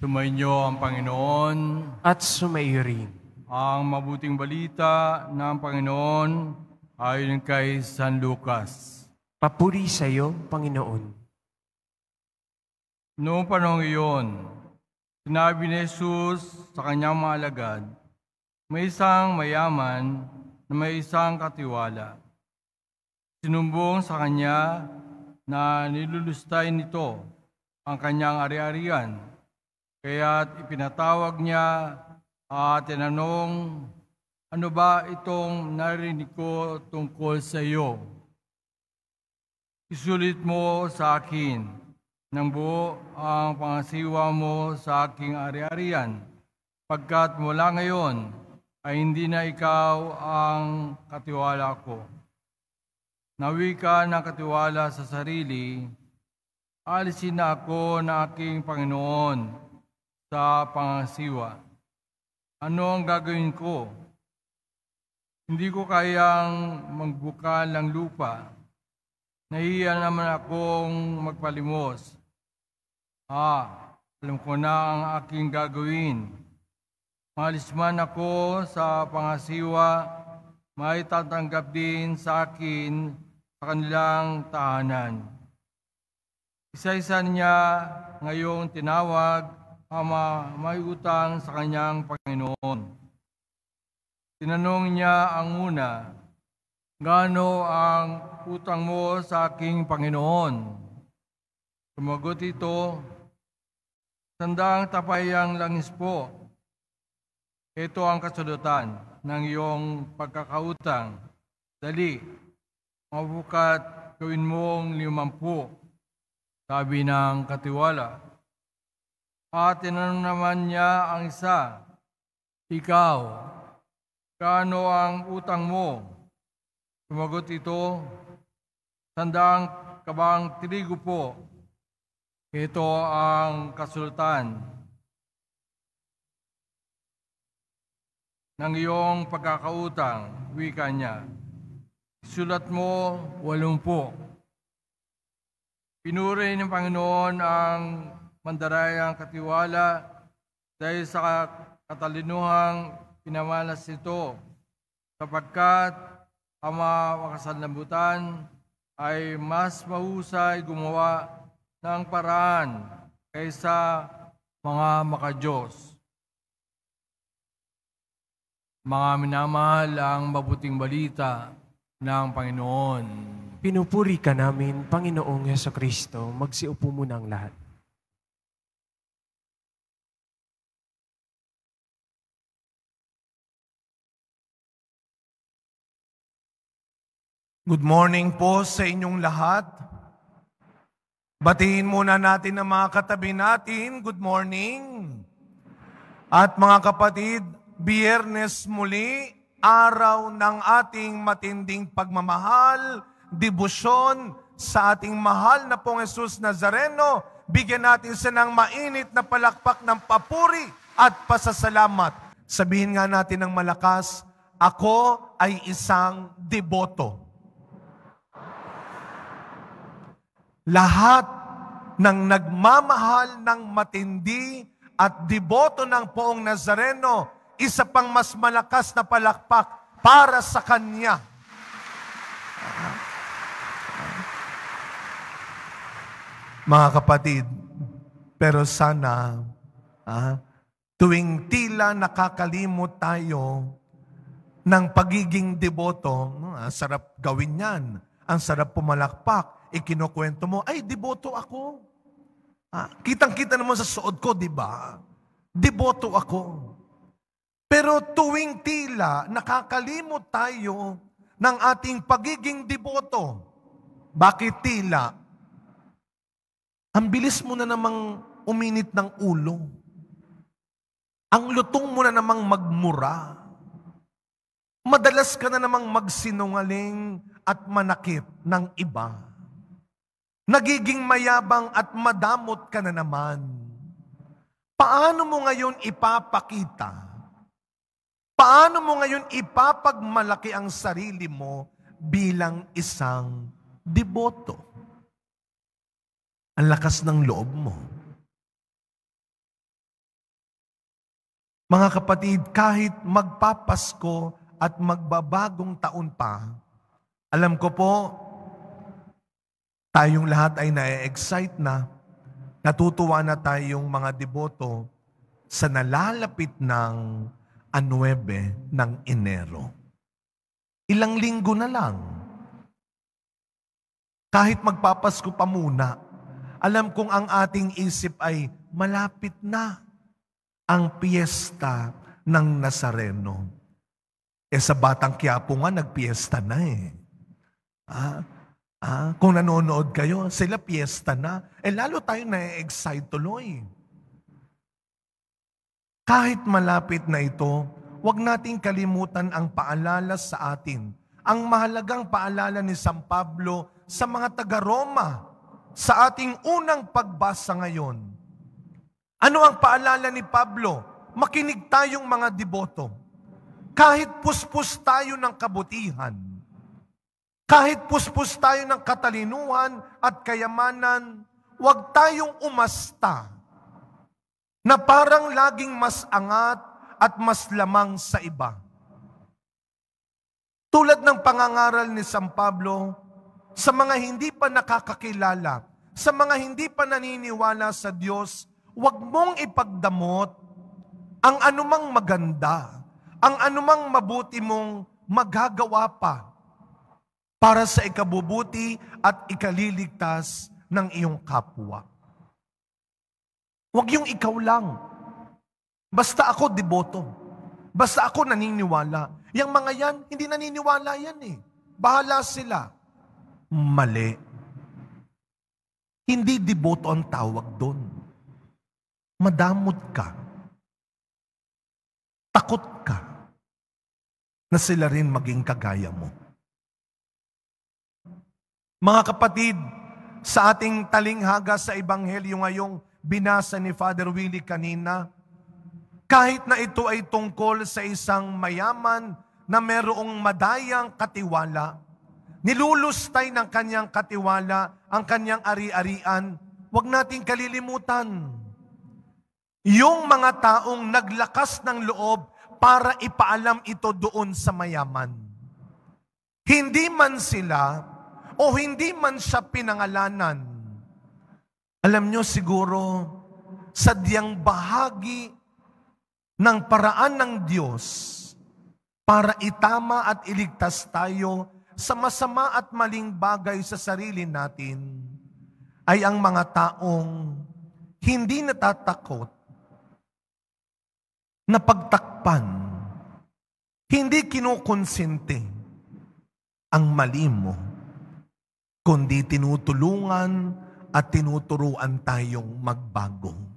Sumainyo ang Panginoon. At sumaiyo rin. Ang mabuting balita ng Panginoon ayon kay San Lucas. Papuri sa iyo, Panginoon. Noong panahong iyon, sinabi ni Jesus sa kanyang mga alagad, may isang mayaman na may isang katiwala. Sinumbong sa kanya na nilulustay nito ang kanyang ari-arian. Kaya't ipinatawag niya at tinanong, ano ba itong narinig ko tungkol sa iyo? Isulit mo sa akin ng buo ang pangasiwa mo sa aking ari-arian, pagkat mula ngayon ay hindi na ikaw ang katiwala ko. Nawi ka ng katiwala sa sarili, alisin na ako ng aking Panginoon sa pangasiwa. Ano ang gagawin ko? Hindi ko kayang magbukal ng lupa. Nahiya naman akong magpalimos. Alam ko na ang aking gagawin. Malis man ako sa pangasiwa, may tatanggap din sa akin sa kanilang tahanan. Isa-isa niya ngayong tinawag ama may utang sa kanyang Panginoon. Tinanong niya ang una, gaano ang utang mo sa aking Panginoon? Sumagot ito, 100 tapayang langis po. Ito ang kasalutan ng iyong pagkakautang. Dali, mabukat gawin mong 50, sabi ng katiwala. At tinanong naman niya ang isa, ikaw, kaano ang utang mo? Sumagot ito, 100 kabang trigo po. Ito ang kasultan ng iyong pagkakautang, wika niya. Sulat mo 80. Pinuri ng Panginoon ang mandarayang katiwala dahil sa katalinuhang pinamalas ito, sapagkat ang mga makasanlibutan ay mas mahusay gumawa ng paraan kaysa mga makadiyos. Mga minamahal, ang mabuting balita ng Panginoon. Pinupuri ka namin, Panginoong Hesukristo. Magsiupo muna ang lahat. Good morning po sa inyong lahat. Batiin muna natin ang mga katabi natin. Good morning. At mga kapatid, Biyernes muli, araw ng ating matinding pagmamahal, debosyon sa ating mahal na pong Jesus Nazareno. Bigyan natin siya ng mainit na palakpak ng papuri at pasasalamat. Sabihin nga natin ng malakas, ako ay isang deboto. Lahat ng nagmamahal ng matindi at deboto ng Poong Nazareno, isa pang mas malakas na palakpak para sa Kanya. Mga kapatid, pero sana tuwing tila nakakalimot tayo ng pagiging deboto, ang sarap gawin yan, ang sarap pumalakpak, ikinukwento mo, ay, deboto ako. Kitang-kita naman sa suod ko, di ba? Deboto ako. Pero tuwing tila, nakakalimot tayo ng ating pagiging deboto. Bakit tila? Ang bilis mo na namang uminit ng ulo. Ang lutong mo na namang magmura. Madalas ka na namang magsinungaling at manakit ng iba. Nagiging mayabang at madamot ka na naman. Paano mo ngayon ipapakita? Paano mo ngayon ipapagmalaki ang sarili mo bilang isang deboto? Ang lakas ng loob mo. Mga kapatid, kahit magpapasko at magbabagong taon pa, alam ko po, tayong lahat ay na-excite na, natutuwa na tayong mga deboto sa nalalapit ng 9 ng Enero. Ilang linggo na lang. Kahit magpapasko pa muna, alam kong ang ating isip ay malapit na ang piyesta ng Nazareno. Sa Batang Quiapo nga, nagpiesta na eh. Kung nanonood kayo, sila piyesta na. Lalo tayong na-excite tuloy. Kahit malapit na ito, huwag nating kalimutan ang paalala sa atin. Ang mahalagang paalala ni San Pablo sa mga taga-Roma sa ating unang pagbasa ngayon. Ano ang paalala ni Pablo? Makinig tayong mga deboto. Kahit puspos tayo ng kabutihan, kahit puspos tayo ng katalinuhan at kayamanan, huwag tayong umasta na parang laging mas angat at mas lamang sa iba. Tulad ng pangangaral ni San Pablo, sa mga hindi pa nakakakilala, sa mga hindi pa naniniwala sa Diyos, huwag mong ipagdamot ang anumang maganda, ang anumang mabuti mong magagawa pa para sa ikabubuti at ikaliligtas ng iyong kapwa. Huwag yung ikaw lang. Basta ako deboto. Basta ako naniniwala. Yang mga yan, hindi naniniwala yan eh. Bahala sila. Mali. Hindi deboto ang tawag doon. Madamot ka. Takot ka na sila rin maging kagaya mo. Mga kapatid, sa ating talinghaga sa Ebanghelyo ngayong binasa ni Father Willie kanina, kahit na ito ay tungkol sa isang mayaman na merong madayang katiwala, nilulustay ng kanyang katiwala ang kanyang ari-arian, huwag nating kalilimutan yung mga taong naglakas ng loob para ipaalam ito doon sa mayaman. Hindi man sila o hindi man siya pinangalanan, alam nyo siguro, sadyang bahagi ng paraan ng Diyos para itama at iligtas tayo sa masama at maling bagay sa sarili natin ay ang mga taong hindi natatakot na pagtakpan, hindi kinukonsente ang mali mo, kundi tinutulungan at tinuturuan tayong magbago.